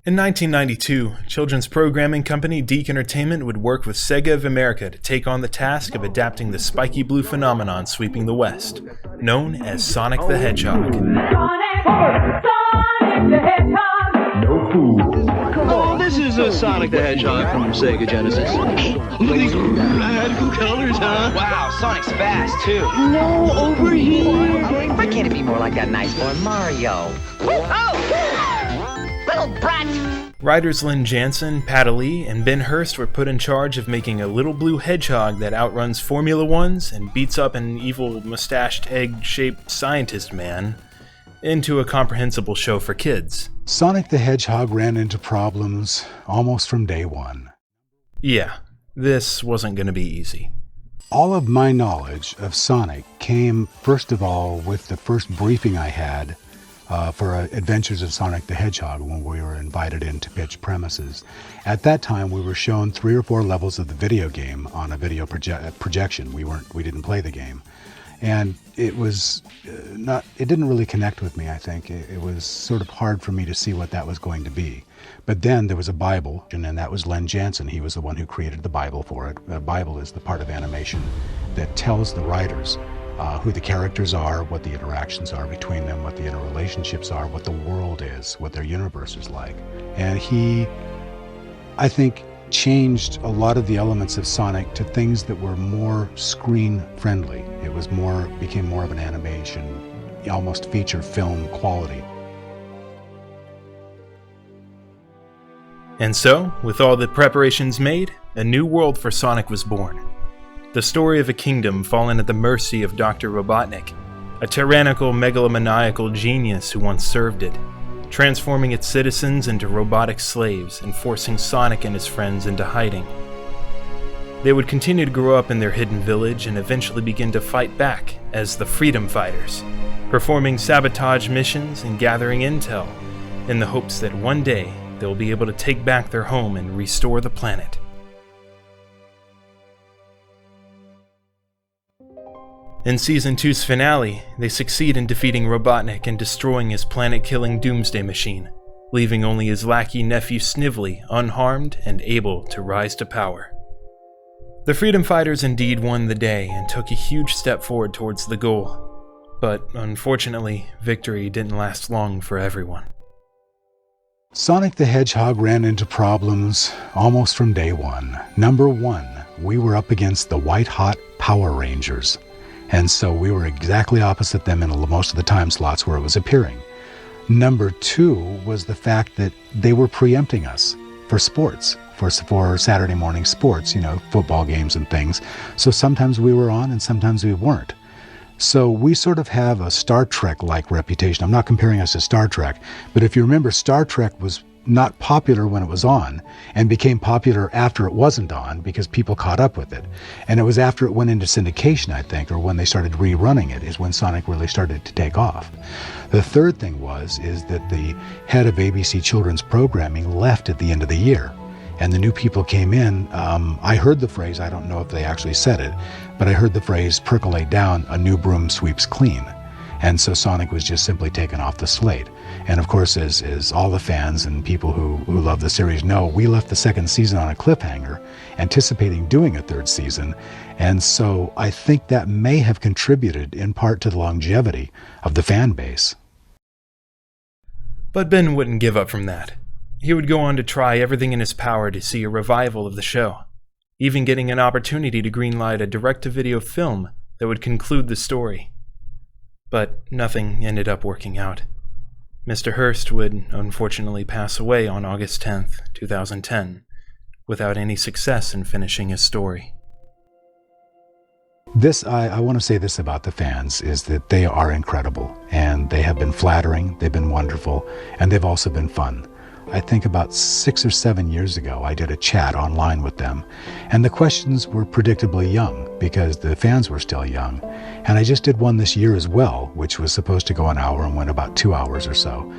In 1992, children's programming company DIC Entertainment would work with Sega of America to take on the task of adapting the spiky blue phenomenon sweeping the West, known as Sonic the Hedgehog. Oh, this is Sonic the Hedgehog from Sega Genesis. Look at these radical colors, huh? Wow, Sonic's fast, too. No, over here. Why can't it be more like that nice boy Mario? Oh! Little brat! Writers Lynn Jansen, Pat Lee, and Ben Hurst were put in charge of making a little blue hedgehog that outruns Formula Ones and beats up an evil mustached egg-shaped scientist man into a comprehensible show for kids. Sonic the Hedgehog ran into problems almost from day one. Yeah, this wasn't going to be easy. All of my knowledge of Sonic came, first of all, with the first briefing I had for Adventures of Sonic the Hedgehog when we were invited in to pitch premises. At that time, we were shown 3 or 4 levels of the video game on a video projection. We didn't play the game. And it was it didn't really connect with me, I think. It was sort of hard for me to see what that was going to be. But then there was a Bible, and that was Len Jansen. He was the one who created the Bible for it. The Bible is the part of animation that tells the writers who the characters are, what the interactions are between them, what the interrelationships are, what the world is, what their universe is like. And he, I think, changed a lot of the elements of Sonic to things that were more screen friendly. It was became more of an animation, almost feature film quality. And so, with all the preparations made, a new world for Sonic was born. The story of a kingdom fallen at the mercy of Dr. Robotnik, a tyrannical megalomaniacal genius who once served it, transforming its citizens into robotic slaves and forcing Sonic and his friends into hiding. They would continue to grow up in their hidden village and eventually begin to fight back as the Freedom Fighters, performing sabotage missions and gathering intel in the hopes that one day they'll be able to take back their home and restore the planet. In Season 2's finale, they succeed in defeating Robotnik and destroying his planet-killing Doomsday machine, leaving only his lackey nephew Snively unharmed and able to rise to power. The Freedom Fighters indeed won the day and took a huge step forward towards the goal, but unfortunately, victory didn't last long for everyone. Sonic the Hedgehog ran into problems almost from day one. Number 1, we were up against the white-hot Power Rangers. And so we were exactly opposite them in most of the time slots where it was appearing. Number 2 was the fact that they were preempting us for sports, for Saturday morning sports, football games and things. So sometimes we were on and sometimes we weren't. So we sort of have a Star Trek-like reputation. I'm not comparing us to Star Trek, but if you remember, Star Trek was not popular when it was on and became popular after it wasn't on because people caught up with it. And it was after it went into syndication, I think, or when they started rerunning it, is when Sonic really started to take off. The third thing is that the head of ABC Children's Programming left at the end of the year. And the new people came in. I heard the phrase, I don't know if they actually said it, but I heard the phrase percolate down, a new broom sweeps clean. And so Sonic was just simply taken off the slate. And of course, as all the fans and people who love the series know, we left the second season on a cliffhanger, anticipating doing a third season. And so I think that may have contributed in part to the longevity of the fan base. But Ben wouldn't give up from that. He would go on to try everything in his power to see a revival of the show, even getting an opportunity to greenlight a direct-to-video film that would conclude the story. But nothing ended up working out. Mr. Hurst would unfortunately pass away on August 10th, 2010, without any success in finishing his story. I want to say this about the fans, is that they are incredible, and they have been flattering, they've been wonderful, and they've also been fun. I think about 6 or 7 years ago, I did a chat online with them, and the questions were predictably young because the fans were still young. And I just did one this year as well, which was supposed to go an hour and went about 2 hours or so.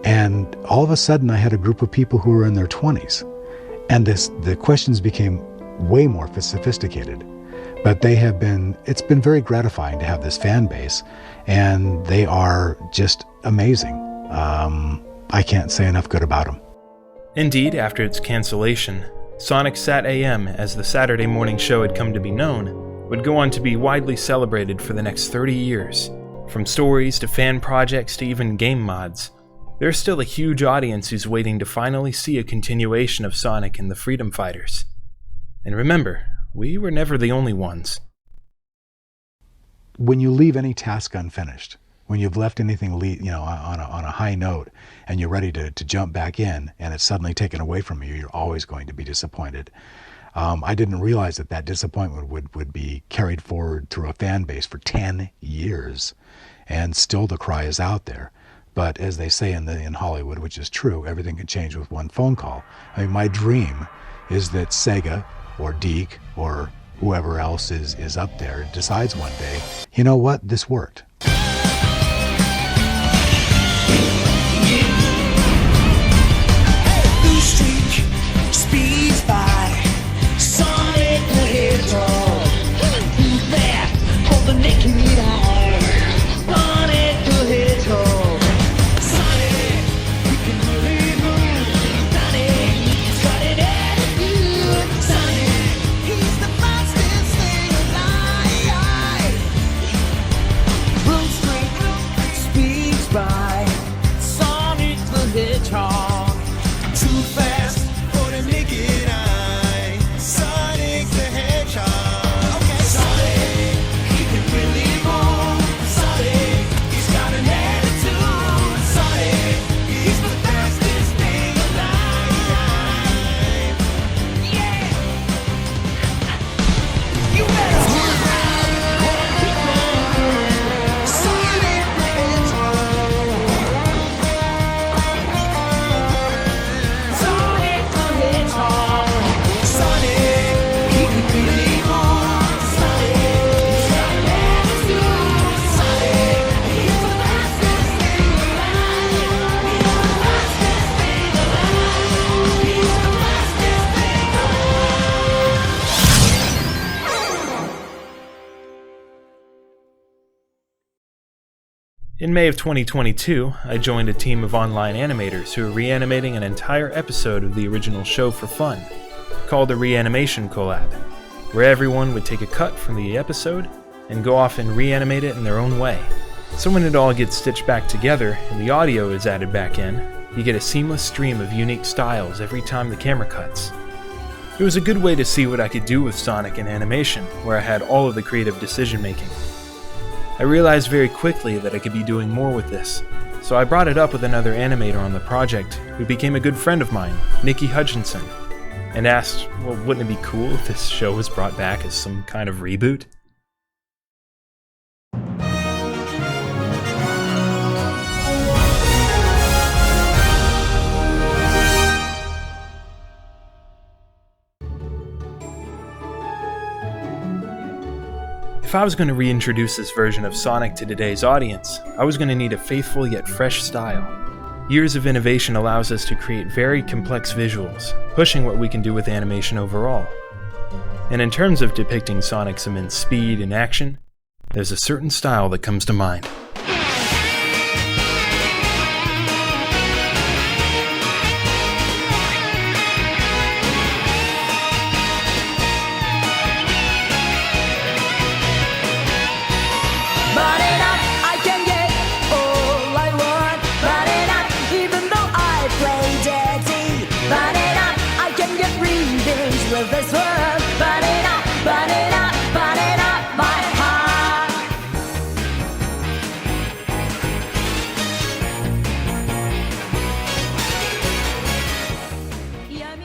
And all of a sudden, I had a group of people who were in their 20s, and the questions became way more sophisticated. But it's been very gratifying to have this fan base, and they are just amazing. I can't say enough good about them. Indeed, after its cancellation, Sonic Sat AM, as the Saturday morning show had come to be known, would go on to be widely celebrated for the next 30 years. From stories to fan projects to even game mods, there's still a huge audience who's waiting to finally see a continuation of Sonic and the Freedom Fighters. And remember, we were never the only ones. When you leave any task unfinished, when you've left anything on a high note and you're ready to jump back in and it's suddenly taken away from you, you're always going to be disappointed. I didn't realize that disappointment would be carried forward through a fan base for 10 years. And still the cry is out there. But as they say in Hollywood, which is true, everything can change with one phone call. I mean, my dream is that Sega or DIC or whoever else is up there decides one day, you know what, this worked. Speeds by Sonic the Hedgehog. Who's there for the naked eye? Sonic the Hedgehog. Sonic, he can really move. Sonic, he's got an attitude. Sonic, he's the fastest thing alive. Blue Street speeds by Sonic the Hedgehog. Too fast. Naked eye, Sonic the Hedgehog. Okay, Sonic, he can really move. Sonic, he's got an attitude. Sonic, he's the fastest thing alive. Yeah, you better Sonic the Hedgehog. Sonic the Hedgehog. Sonic, he can really move. Sonic, he's got an attitude. Sonic, he's the fastest thing alive. He's the fastest thing alive. He's the fastest thing alive. In May of 2022, I joined a team of online animators who are reanimating an entire episode of the original show for fun, called a Reanimation Collab, where everyone would take a cut from the episode and go off and reanimate it in their own way. So when it all gets stitched back together and the audio is added back in, you get a seamless stream of unique styles every time the camera cuts. It was a good way to see what I could do with Sonic in animation, where I had all of the creative decision making. I realized very quickly that I could be doing more with this, so I brought it up with another animator on the project who became a good friend of mine, Nikki Hutchinson, and asked, well, wouldn't it be cool if this show was brought back as some kind of reboot? If I was going to reintroduce this version of Sonic to today's audience, I was going to need a faithful yet fresh style. Years of innovation allows us to create very complex visuals, pushing what we can do with animation overall. And in terms of depicting Sonic's immense speed and action, there's a certain style that comes to mind.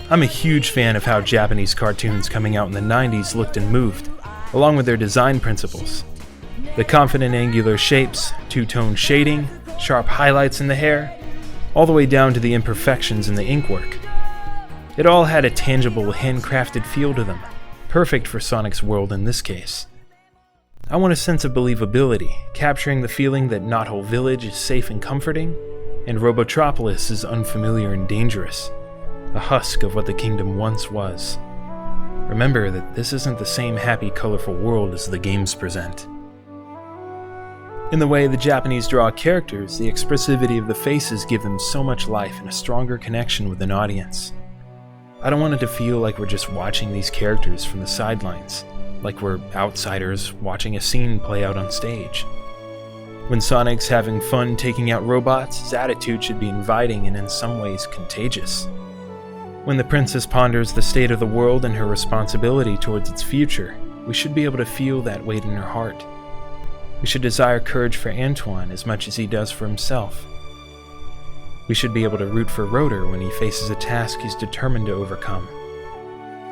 I'm a huge fan of how Japanese cartoons coming out in the 90s looked and moved, along with their design principles. The confident angular shapes, two-tone shading, sharp highlights in the hair, all the way down to the imperfections in the inkwork. It all had a tangible, handcrafted feel to them, perfect for Sonic's world in this case. I want a sense of believability, capturing the feeling that Knothole Village is safe and comforting, and Robotropolis is unfamiliar and dangerous, a husk of what the kingdom once was. Remember that this isn't the same happy, colorful world as the games present. In the way the Japanese draw characters, the expressivity of the faces give them so much life and a stronger connection with an audience. I don't want it to feel like we're just watching these characters from the sidelines, like we're outsiders watching a scene play out on stage. When Sonic's having fun taking out robots, his attitude should be inviting and in some ways contagious. When the princess ponders the state of the world and her responsibility towards its future, we should be able to feel that weight in her heart. We should desire courage for Antoine as much as he does for himself. We should be able to root for Rotor when he faces a task he's determined to overcome.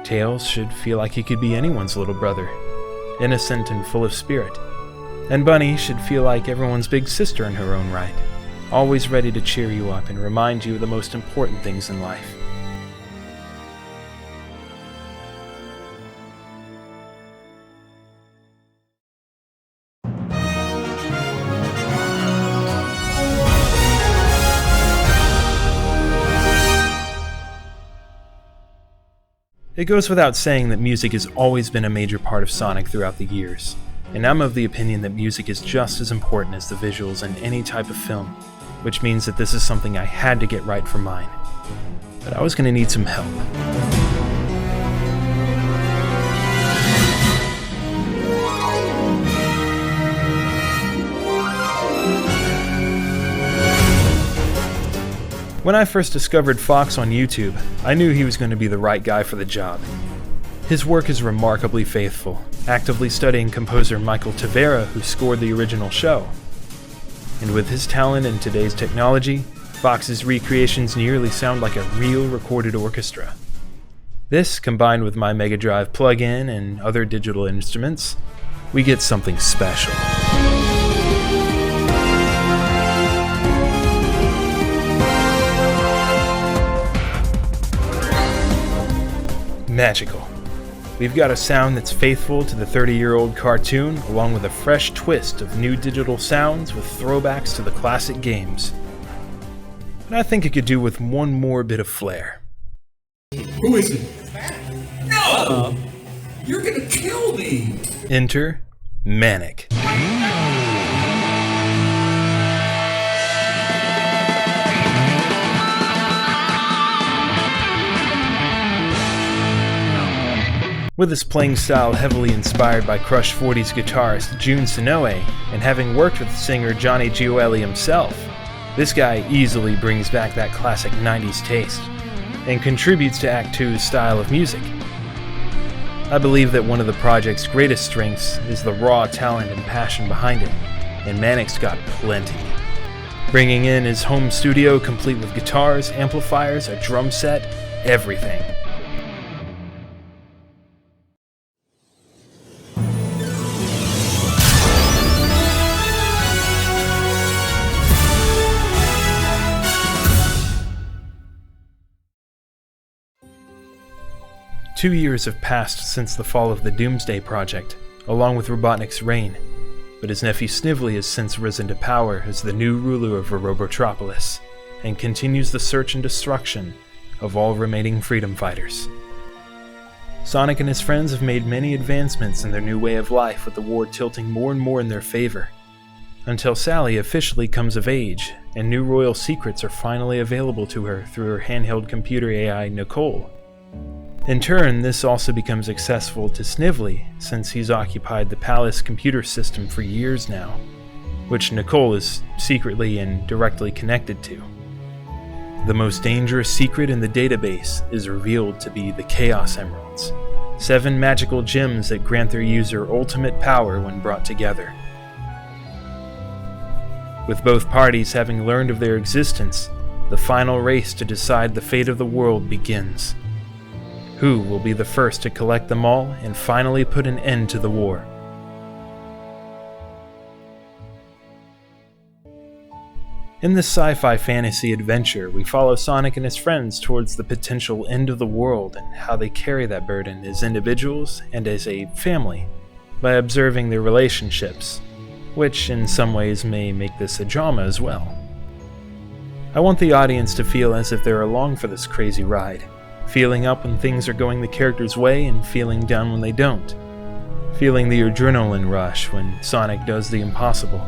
Tails should feel like he could be anyone's little brother, innocent and full of spirit. And Bunny should feel like everyone's big sister in her own right, always ready to cheer you up and remind you of the most important things in life. It goes without saying that music has always been a major part of Sonic throughout the years, and I'm of the opinion that music is just as important as the visuals in any type of film, which means that this is something I had to get right for mine. But I was going to need some help. When I first discovered Fox on YouTube, I knew he was going to be the right guy for the job. His work is remarkably faithful, actively studying composer Michael Tavera, who scored the original show. And with his talent in today's technology, Fox's recreations nearly sound like a real recorded orchestra. This, combined with my Mega Drive plug-in and other digital instruments, we get something special. Magical. We've got a sound that's faithful to the 30-year-old cartoon, along with a fresh twist of new digital sounds with throwbacks to the classic games. But I think it could do with one more bit of flair. Who is it? No! You're gonna kill me! Enter Manic. With his playing style heavily inspired by Crush 40's guitarist Jun Senoue, and having worked with singer Johnny Gioeli himself, this guy easily brings back that classic 90s taste, and contributes to Act 2's style of music. I believe that one of the project's greatest strengths is the raw talent and passion behind it, and Manic's got plenty. Bringing in his home studio complete with guitars, amplifiers, a drum set, everything. Two years have passed since the fall of the Doomsday Project, along with Robotnik's reign, but his nephew Snively has since risen to power as the new ruler of Robotropolis, and continues the search and destruction of all remaining freedom fighters. Sonic and his friends have made many advancements in their new way of life, with the war tilting more and more in their favor, until Sally officially comes of age, and new royal secrets are finally available to her through her handheld computer AI Nicole. In turn, this also becomes accessible to Snively, since he's occupied the palace computer system for years now, which Nicole is secretly and directly connected to. The most dangerous secret in the database is revealed to be the Chaos Emeralds, 7 magical gems that grant their user ultimate power when brought together. With both parties having learned of their existence, the final race to decide the fate of the world begins. Who will be the first to collect them all and finally put an end to the war? In this sci-fi fantasy adventure, we follow Sonic and his friends towards the potential end of the world and how they carry that burden as individuals and as a family by observing their relationships, which in some ways may make this a drama as well. I want the audience to feel as if they're along for this crazy ride, feeling up when things are going the character's way and feeling down when they don't, feeling the adrenaline rush when Sonic does the impossible,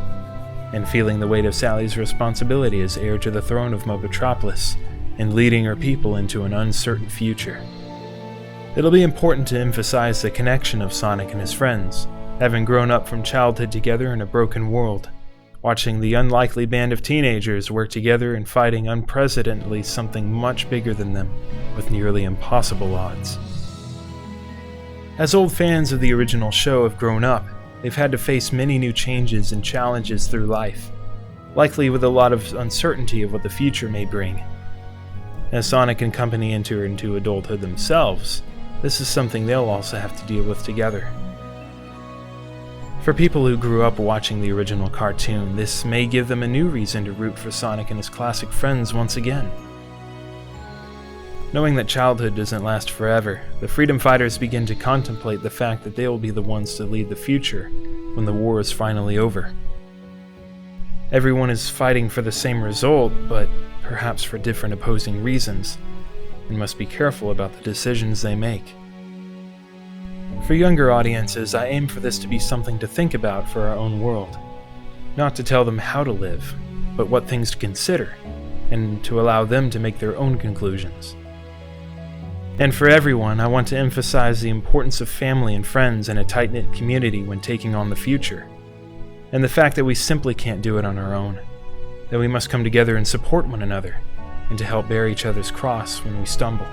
and feeling the weight of Sally's responsibility as heir to the throne of Robotropolis and leading her people into an uncertain future. It'll be important to emphasize the connection of Sonic and his friends, having grown up from childhood together in a broken world, watching the unlikely band of teenagers work together and fighting unprecedentedly something much bigger than them with nearly impossible odds. As old fans of the original show have grown up, they've had to face many new changes and challenges through life, likely with a lot of uncertainty of what the future may bring. As Sonic and company enter into adulthood themselves, this is something they'll also have to deal with together. For people who grew up watching the original cartoon, this may give them a new reason to root for Sonic and his classic friends once again. Knowing that childhood doesn't last forever, the Freedom Fighters begin to contemplate the fact that they will be the ones to lead the future when the war is finally over. Everyone is fighting for the same result, but perhaps for different opposing reasons, and must be careful about the decisions they make. For younger audiences, I aim for this to be something to think about for our own world. Not to tell them how to live, but what things to consider, and to allow them to make their own conclusions. And for everyone, I want to emphasize the importance of family and friends and a tight-knit community when taking on the future, and the fact that we simply can't do it on our own, that we must come together and support one another, and to help bear each other's cross when we stumble.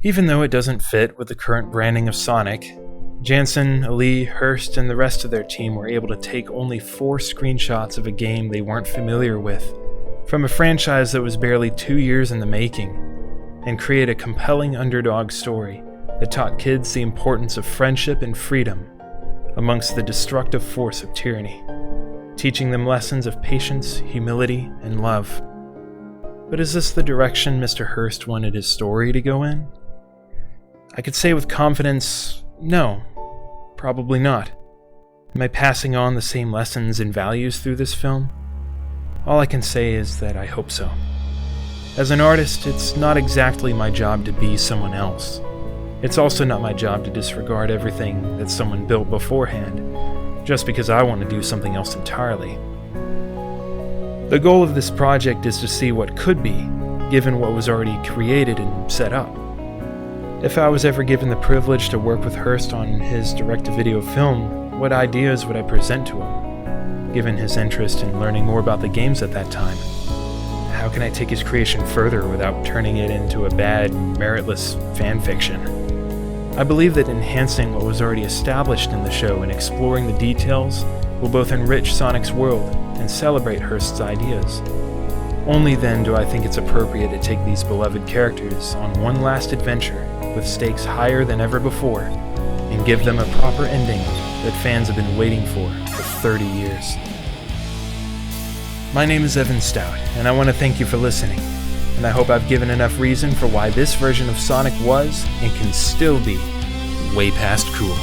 Even though it doesn't fit with the current branding of Sonic, Jansen, Ali, Hurst, and the rest of their team were able to take only 4 screenshots of a game they weren't familiar with, from a franchise that was barely 2 years in the making, and create a compelling underdog story that taught kids the importance of friendship and freedom amongst the destructive force of tyranny, teaching them lessons of patience, humility, and love. But is this the direction Mr. Hurst wanted his story to go in? I could say with confidence, no, probably not. Am I passing on the same lessons and values through this film? All I can say is that I hope so. As an artist, it's not exactly my job to be someone else. It's also not my job to disregard everything that someone built beforehand, just because I want to do something else entirely. The goal of this project is to see what could be, given what was already created and set up. If I was ever given the privilege to work with Hurst on his direct-to-video film, what ideas would I present to him, given his interest in learning more about the games at that time? How can I take his creation further without turning it into a bad, meritless fanfiction? I believe that enhancing what was already established in the show and exploring the details will both enrich Sonic's world and celebrate Hurst's ideas. Only then do I think it's appropriate to take these beloved characters on one last adventure with stakes higher than ever before, and give them a proper ending that fans have been waiting for 30 years. My name is Evan Stout, and I want to thank you for listening, and I hope I've given enough reason for why this version of Sonic was, and can still be, way past cool.